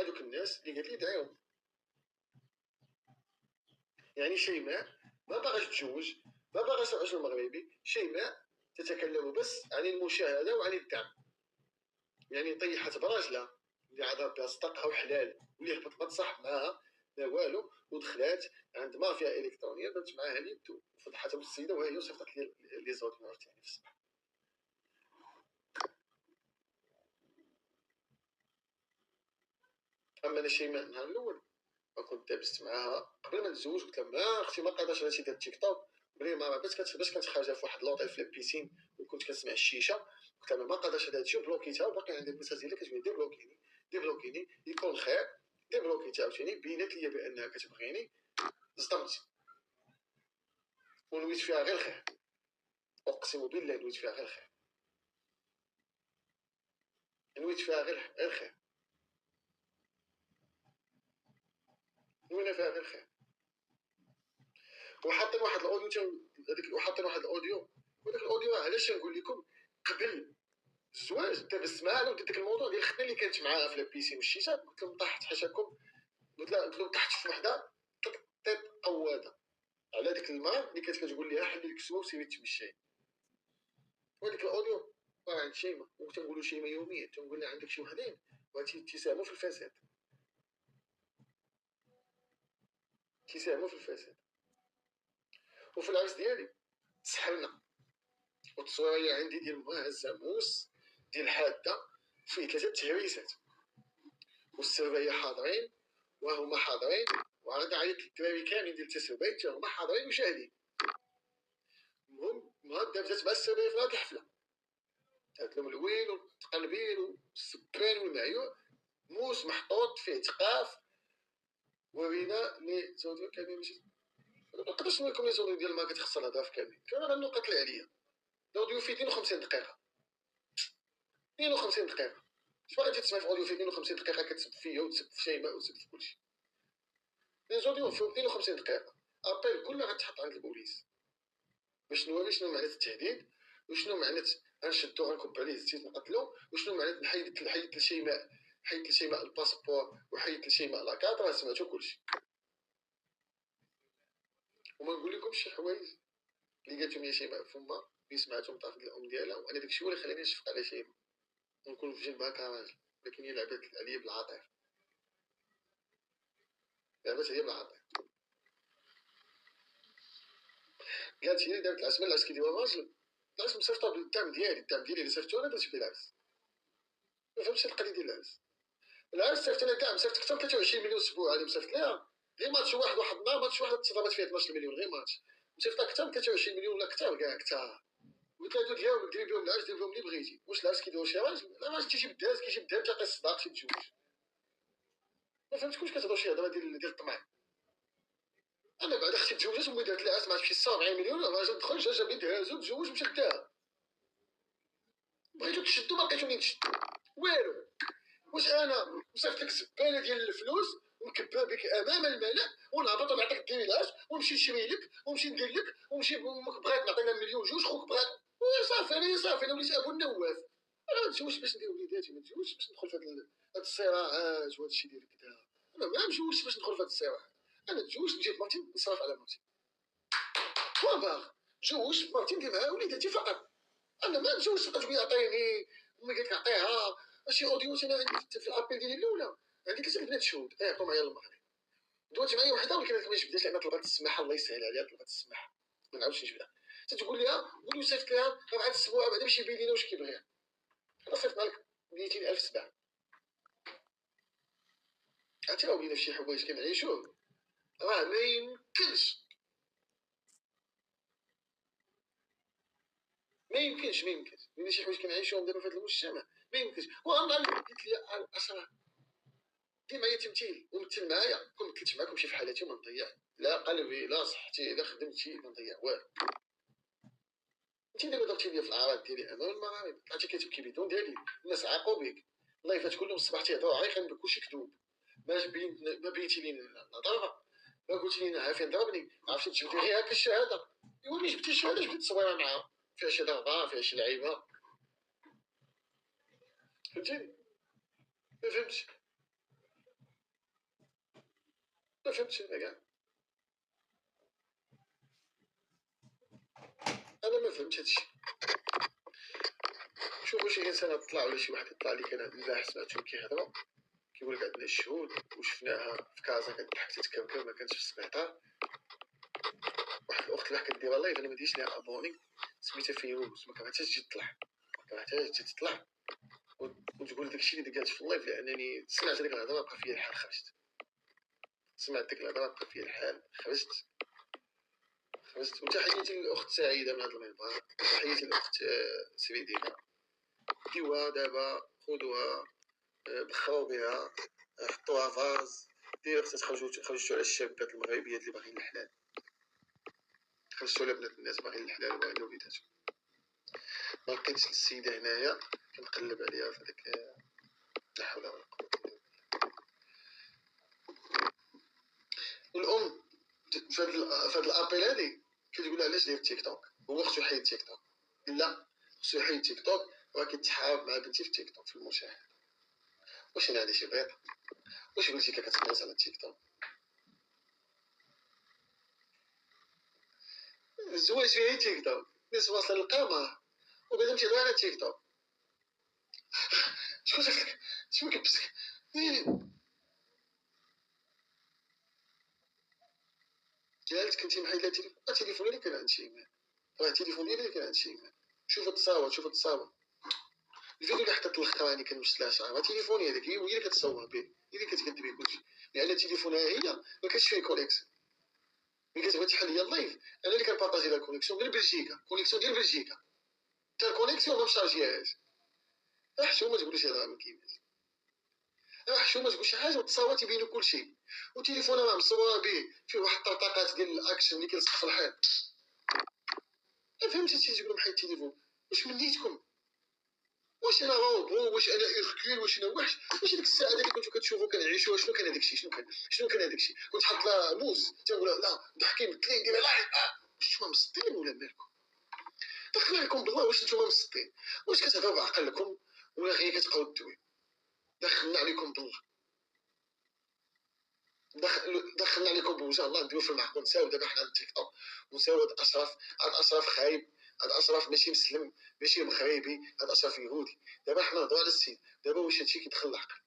هذوك الناس اللي قالت لي دعيهم. يعني شيماء ما باغاش تتزوج، ما باغاش الرجل المغربي. شيماء تتكلم بس عن المشاهده وعن الدعم. يعني طيحت براجلها اللي عاد ربي صدقها وحلال واللي هبط تصاحب معاها لا والو، ودخلات عند مافيا الكترونيه درت معاها اليد وفضحتها بالسيده وهي وصيفطت لي زوديو عرفتيني في الصباح. اما انا شيماء النهار الاول كنت دابست معاها قبل ما نتزوج، قلت لها ما اختي ما قاداش هادشي ديال التيك توك، بلي ما باش كانت خارجه في واحد لوطيل في البيسين وكنت كنسمع الشيشه، قلت لها ما قاداش هادشي وبلوكيتها وباقي عندي الميساج ديالك كتقول ديبلوكيني يكون خير. ديبلوكيتها عاوتاني بينت لي بانها كتبغيني، صدمت ونويت فيها غير الخير، اقسم بالله نويت فيها غير الخير، نويت فيها غير الخير، نوينا فيها غير الخير. وحاطين واحد الاوديو هذيك، وحاطين واحد الاوديو، وداك الاوديو علاش نقول لكم قبل الزواج دابست معاها وديت داك الموضوع ديال الخدمه اللي كانت معاها في البيسي والشيشه. قلت لهم طاحت حاشاكم، قلت لهم طاحت في وحده طيط قواده على ديك المراه اللي كانت كتقول لها حلي لك السوا وسيري تمشي. وديك الاوديو راه عند شيماء وتنقولوا شيماء يوميا تنقول لها عندك شي وحدين وتساهموا في الفساد، تيساهموا في الفساد. وفي العرس ديالي سحرنا والتصويريه عندي ديال مهزه موس ديال حاده فيه 3 تهريسات والسربيه حاضرين وهما حاضرين، وعاد عيط الدراري كاملين ديال التسربيه حتى هما حاضرين وشاهدين. المهم نهار دابزات مع السربيه في هاد الحفله، هات لهم الويل والتقلبيل والسكران والمعيون، موس محطوط فيه تقاف. ورينا لي زوديو كاملين ماشي نقدرش نقول لكم لي زوديو ديال ما كتخسر الهضره كاملين، كان راه النقط اللي عليا الاوديو فيه 52 دقيقه 52 دقيقه. اش باغي تسمع في اوديو فيه 52 دقيقه كتسب فيا وتسب في شيماء وتسب في كلشي؟ لي زوديو فيه 52 دقيقه ابيل كلها غتحط عند البوليس باش نوري شنو معنات التهديد وشنو معنات غنشدو غنكب عليه الزيت نقتلو، وشنو معنات حيدت لشيماء الباسبور وحيدت لشيماء لاكارت. راه سمعتو كلشي وما نقول لكمش شي حوايج اللي قالتهم لي شيماء فما اللي سمعتهم طاف الام ديالها، وانا داكشي هو اللي خلاني نشفق على شيماء ونكون في جنبها كراجل. لكن هي لعبت عليا بالعاطفه، لعبت عليا بالعاطفه. قالت هي اللي دارت العسل العسل كيديروا الراجل، العسل مصيفطه بالدعم ديالي اللي صيفطو انا درت فيه العسل. ما فهمتش القضيه ديال العرس صيفط انا كاع مصيفط اكثر من 23 مليون اسبوع اللي مصيفط ليها. غير ماتش واحد النهار ماتش واحد تصدمت فيه 12 مليون غير ماتش، مصيفط اكثر من 23 مليون ولا اكثر كاع اكثر. قلت لها ديال ديري بهم العرس دير بهم اللي بغيتي. واش العرس كيديروا شي راجل؟ لا راجل تيجي بالدهز كيجي بالدهب تاقي الصداق تيتزوج. ما فهمتكمش كتهضروا شي هضره ديال الطمع. انا بعد اختي تزوجت وملي دارت العرس مع شي 70 مليون الراجل دخل جا بدهازو تزوج ومشى للدهب. بغيتو تشدو ما لقيتو منين تشدو والو. واش انا مصيفط لك زباله ديال الفلوس ونكبها بك امام الملأ ونهبط ونعطيك ديري العرس ونمشي نشري لك ونمشي ندير لك ونمشي بغيت نعطينا مليون جوج خوك بغات صافي انا وليت ابو النواف. انا نتزوج باش ندير وليداتي، ما نتزوجش باش ندخل في هاد الصراعات وهاد الشيء ديال كدا. انا ما متزوجش باش ندخل في هاد الصراعات. انا تزوجت نجيب مرتي نصرف على مرتي وباغ تزوجت مرتي ندير معاها وليداتي فقط. انا ما نتزوجش تبقى تقول عطيني وما قالت لك عطيها. شي اوديو انا عندي في الابيل ديالي الاولى عندي 3 البنات شهود عطوا معايا المهر. دوات معايا وحده ولكن ما جبداش لان طلبات السماحه الله يسهل عليها طلبات السماحه ما نعاودش نجبدها. تتقول لها قولي صيفط لها راه بعد الاسبوع بعدا باش يبين لنا واش كيبغيها. انا صيفطنا لك 200,000 سبعه. عرفتي راه ولينا في شي حوايج كنعيشوه راه ما يمكنش ولينا شي حوايج كنعيشوهم دابا في هذا المجتمع ما يمكنش. وعمرها قلت لي اسرار دير معايا تمثيل ومثل معايا كون مثلت معاكم شي في حالاتي وما نضيع لا قلبي لا صحتي لا خدمتي ما نضيع والو. انت دابا ضربتي ليا في الاعراض ديالي امام المغاربه طلعتي كتبكي بدون دليل. الناس عاقوا بك الله يفات كلهم الصباح تيهضروا عليك كان كلشي كذوب. ما بينتي لينا الهضره ما قلتي لينا عافين ضربني عرفتي تجبدي غير هكا الشهاده. ايوا ملي جبتي الشهاده جبتي تصويره معاها فيها شي ضربه فيها شي لعيبه. فهمتيني ما فهمتش ما فهمتش انا كاع. انا ما فهمتش هادشي. شوفوا شي انسان طلع ولا شي واحد يطلع لي كان البارح سمعتهم كيهضروا كيقول لك عندنا الشهود وشفناها في كازا كتضحك تتكركر ما كانتش في السبيطار. واحد الاخت اللي كدير لايف انا ما ديتش ليها ابوني سميتها فيروز ما كرهتهاش تجي تطلع ما كرهتهاش تجي تطلع وتقول داكشي اللي قالت في اللايف لانني سمعت ديك الهضره بقى فيا الحال خرجت. سمعت ديك الهضره بقى فيا الحال خرجت. وتحياتي للاخت سعيده من هذا المنبر. تحياتي للاخت سويدينا. ديوها دابا خذوها بخاو بها حطوها فاز ديريكت خرجتو على الشابات المغربيات اللي باغيين الحلال. خرجتو على بنات الناس باغيين الحلال وباغيين وليداتهم. ما لقيتش السيده هنايا كنقلب عليها في هذاك لا حول ولا قوه الا بالله. والام في هاد الابيل هادي كتقول علاش داير تيك توك هو خصو يحيد تيك توك. لا خصو يحيد تيك توك راه كيتحارب مع بنتي في تيك توك في المشاهد. واش انا هادي شي بيض؟ واش بنتي كتهضر على تيك توك؟ الزواج فيه تيك توك الناس واصله للقمر وبعدين تيهضر على تيك توك. شكون شفتك شكون كيبسك قالت كنتي محيد التليفون اللي كان عند شيماء. راه التليفون ديالي اللي كان عند شيماء. شوف التصاور شوف التصاور الفيديو اللي حطيت الاخراني كنمثلها شعرها تليفوني هذاك هي اللي كتصور به هي اللي كتكذب به كلشي لان تليفونها هي ما كانش فيه كونيكسيون. ملي كتبغي تحل هي اللايف انا اللي كنبارطاجي لها الكونيكسيون غير بلجيكا كونيكسيون ديال بلجيكا حتى الكونيكسيون ما مشارجيهاش. حشومه ما تقولش هذا ما كاينش. حشومه ما تقول شي حاجه وتصاور تيبينوا كلشي وتليفونها ما مصوره به فيه واحد الطرطقات ديال الاكشن اللي كيلصق في الحيط. فهمتي تيجيو محيد التليفون واش من نيتكم؟ واش انا روبو واش انا ايركول واش انا وحش واش ديك الساعه اللي كنتو كتشوفوا كنعيشوها شنو كان هذاك الشيء شنو كان هذاك الشيء كنت حاط لها موس تنقول لا ضحكي مثلي دير لايف واش نتوما مسطين ولا مالكم؟ دخل عليكم بالله واش نتوما مسطين واش كتهضروا بعقلكم ولا غير كتبقاو دوي؟ دخلنا عليكم بالله دخلنا عليكم بوجه الله نديرو في المعقول نساو دابا حنا التيك توك ونساو هاد اشرف خايب هاد اشرف ماشي مسلم ماشي مغربي هاد اشرف يهودي. دابا حنا نهضروا على السيد دابا واش هادشي كيدخل العقل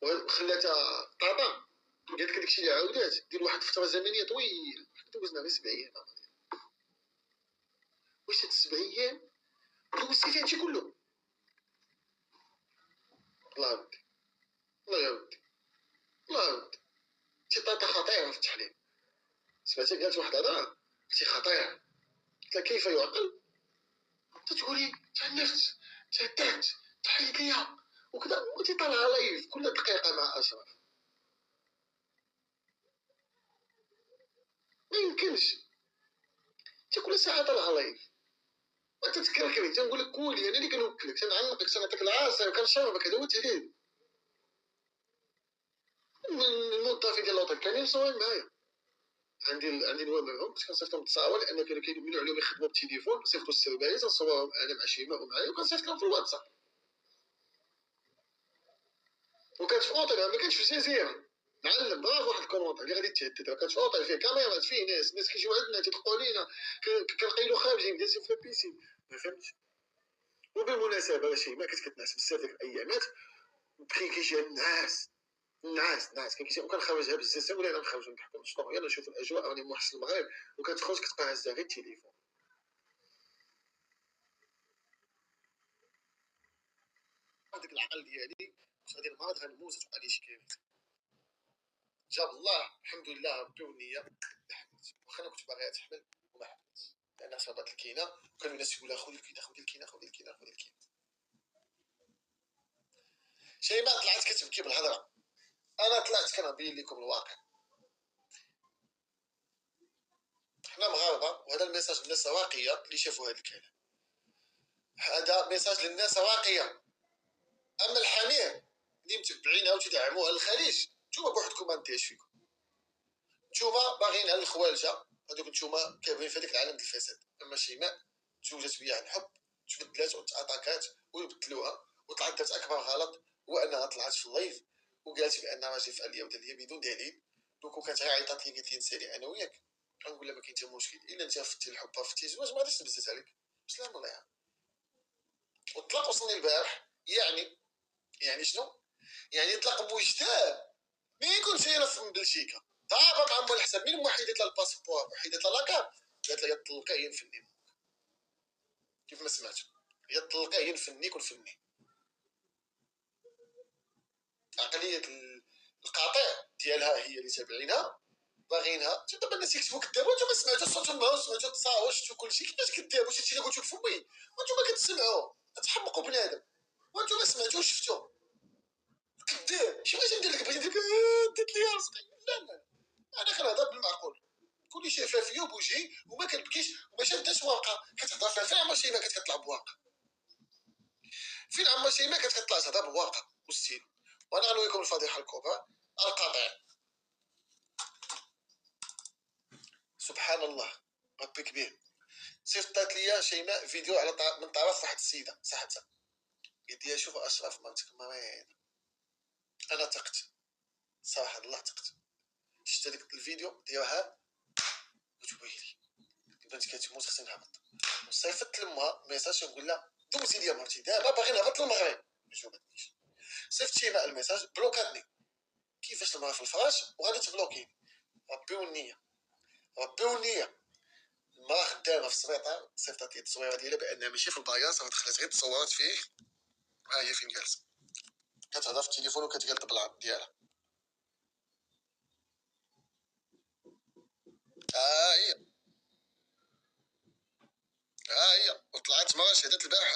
وخلاتها طابا قالت لك داكشي اللي عاودات دير واحد الفتره زمنيه طويله دوزنا غير 7 ايام. واش هاد 7 ايام دوزتي فيها هادشي كله؟ الله يودي الله يودي الله يودي شي طاطا خطيره في التحليل. سمعتي قالت واحد الهضره شي خطيره قلت لها كيف يعقل؟ تتقولي تعنفت تعدات تحيد ليا وكذا وانت طالعه لايف كل دقيقه مع اشرف. ما يمكنش انت كل ساعه طالعه لايف وانت تكركري تنقول لك كولي انا اللي كنوكلك تنعنقك تنعطيك العاصي وكنشربك هذا هو التهديد. الموظفين ديال لوطيل كانوا مصورين معايا عندي نوامرهم باش كنصيفطهم التصاور لان كانوا كيمنعوا عليهم يخدموا بالتليفون صيفطوا السربايز نصورهم انا مع شيماء ومعايا وكنصيفط لهم في الواتساب. وكانت في اوطيل ما كانش في جزيره معلم برافو واحد الكومونتير اللي غادي تهدد كانت في اوطيل فيه كاميرات فيه ناس كيجيو عندنا تيدقوا لينا كنلقيلو خارجين جالسين في البيسي ما فهمتش. وبالمناسبه شيماء كانت كتنعس بزاف ديك الايامات بقي كيجي الناس كان كيجي وكنخرجها بزاف ولا انا نخرجوا نضحكوا نشطوا يلا نشوفوا الاجواء راني موحش المغرب وكتخرج كتبقى هازه غير التليفون. هذاك العقل ديالي واش غادي المرض غنموت تبقى لي شي كارثه. جاب الله الحمد لله ربي والنيه حملت واخا انا كنت باغيها تحمل وما حملتش لان صابت الكينه وكانوا الناس يقولوا خذي الكينه خذي الكينه خذي الكينه خذي الكينه. شيماء طلعت كتبكي بالهضره انا طلعت كنبين لكم الواقع. حنا مغاربه وهذا الميساج للناس واقيه اللي شافوا هذا الكلام. هذا ميساج للناس واقيه. اما الحمير اللي متبعينها وتدعموها الخليج نتوما بوحدكم ما نديهاش فيكم. نتوما باغيين على الخوالجه هذوك نتوما كابرين في هذاك العالم ديال الفساد. اما شيماء تزوجت بيا عن حب تبدلات وتاتاكات ويبدلوها وطلعت دارت اكبر غلط هو انها طلعت في اللايف وقالت بان راجل في اليوم ديال بدون دليل دوك كانت غير عيطات لي قالت لي نسالي انا وياك، غنقول لها ما كاين حتى مشكل، الا انت فتي الحب فتي الزواج ما غاديش نبزز عليك بسلام الله يعاون. والطلاق وصلني البارح، يعني شنو؟ يعني طلاق مجتمع ما يكونش هنا في بلجيكا، طابا مع مول الحساب من وحيدت لها الباسبور وحيدت لها لاكارت، قالت لها يا طلقيه يا نفني، كيف ما سمعت، يا طلقيه يا نفنيك ونفني. عقليه القاطع ديالها هي اللي تابعينها باغينها. دابا الناس يكتبوا كذاب وانتم سمعتوا صوتهم معاهم، سمعتوا التصاور، شفتوا كلشي، كيفاش كذاب؟ واش هادشي اللي قلتو لفمي وانتم كتسمعوا تحمقوا بنادم وانتم سمعتوا وشفتوا كذاب؟ شي بغيت ندير لك بغيت ندير لك ديت لي راسك، لا انا كنهضر بالمعقول، كوني شفافيه وبوجهي وما كنبكيش وما شاداش ورقه كتهضر فيها. فين عمر شيماء كتطلع بورقه؟ فين عمر شيماء كتطلع تهضر بورقه وستيل؟ وانا غنوريكم الفضيحه الكبرى القاطع. سبحان الله ربي كبير. صيفطات ليا شيماء فيديو على من طرف واحد السيده صاحبتها، قلت لها شوف اشرف مرتك مريضه. انا ثقت صراحه الله ثقت، شفت هذيك الفيديو ديالها قلت ويلي البنت كتموت خصني نهبط. صيفطت لامها ميساج نقول لها دوزي ليا مرتي دابا باغي نهبط للمغرب، ما جاوبتنيش. صيفط شيماء الميساج بلوكاتني. كيفاش المراه في الفراش وغادي تبلوكيني؟ ربي والنيه، ربي والنيه. المراه خدامه في السبيطار، صيفطات لي التصويره ديالها بانها ماشي في الباياس، راه دخلت غير تصورات فيه. ها هي فين جالسه كتهضر في التليفون وكتقلب العرض ديالها. هي وطلعت مرة شهدت البارح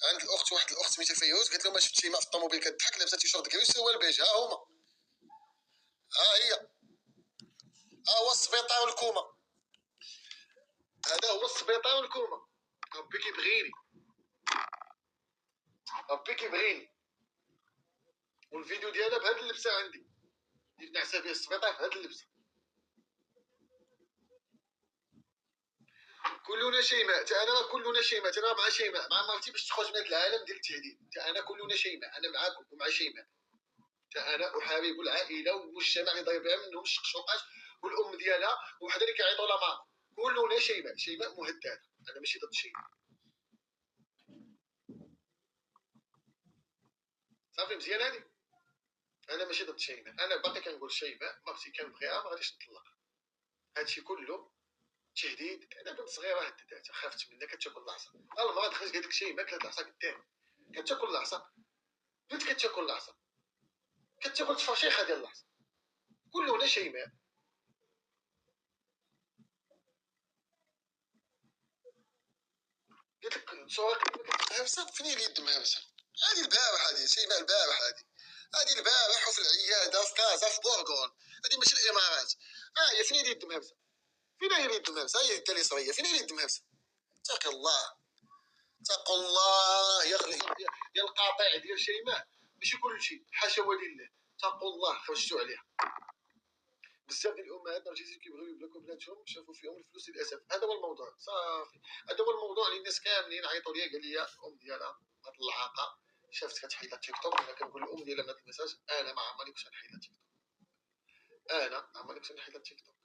عند الاخت، واحد الاخت سميتها فيروز، قالت لهم ما شفت شيماء في الطوموبيل كتضحك لابسه تيشيرت كري وسروال بيج. ها هما، هي، هو السبيطار والكومه، هذا هو السبيطار والكومه. ربي كيبغيني، ربي كيبغيني. والفيديو ديالها بهاد اللبسه عندي، اللي نعسى به السبيطار بهاد اللبسه. كلنا شيماء، انا كلنا شيماء، انا مع شيماء مع مرتي باش تخرج من هذا العالم ديال التهديد. انا كلنا شيماء، انا معاكم ومع شيماء. انا احارب العائله والمجتمع اللي ضايع منهم الشقشقات والام ديالها وحدا اللي كيعيطوا لها ماما. كلنا شيماء، شيماء مهدده. انا ماشي ضد شيماء، صافي مزيان هادي. انا ماشي ضد شيماء، انا باقي كنقول شيماء مرتي كنبغيها ما غاديش نطلق. هادشي كله تهديد. انا بنت صغيره هدداتها، خافت منها، كتاكل العصا. المراه دخلت قالت لك شيماء كلات العصا قدام، كتاكل العصا، بنت كتاكل العصا، كتاكل تفرشيخه ديال العصا. كلنا شيماء. قلت لك سواق مهبسه، فين هي اليد مهبسه؟ هذه البارح، هذه شيماء البارح، هذه البارح وفي العياده في كازا في بورغون. هذه ماشي الامارات. هي فين هي اليد مهبسه؟ فين هي اليد مهبسه؟ هي اليد اليسريه فين هي اليد مهبسه؟ اتق الله، اتقوا الله يا القاطع ديال شيماء. ماشي كلشي، حاشا ولله. اتقوا الله، خرجتوا عليها. بزاف ديال الامهات نرجسيين كيبغيو يبلوكو بناتهم، شافوا فيهم الفلوس للاسف. هذا هو الموضوع صافي، هذا هو الموضوع اللي الناس كاملين عيطوا ليا. قال لي الام ديالها هاد العاقه شافت كتحيد التيك توك. انا كنقول للام ديالها هذا الميساج، انا ما عمرني كنت نحيد التيك توك، انا ما عمرني كنت نحيد التيك توك.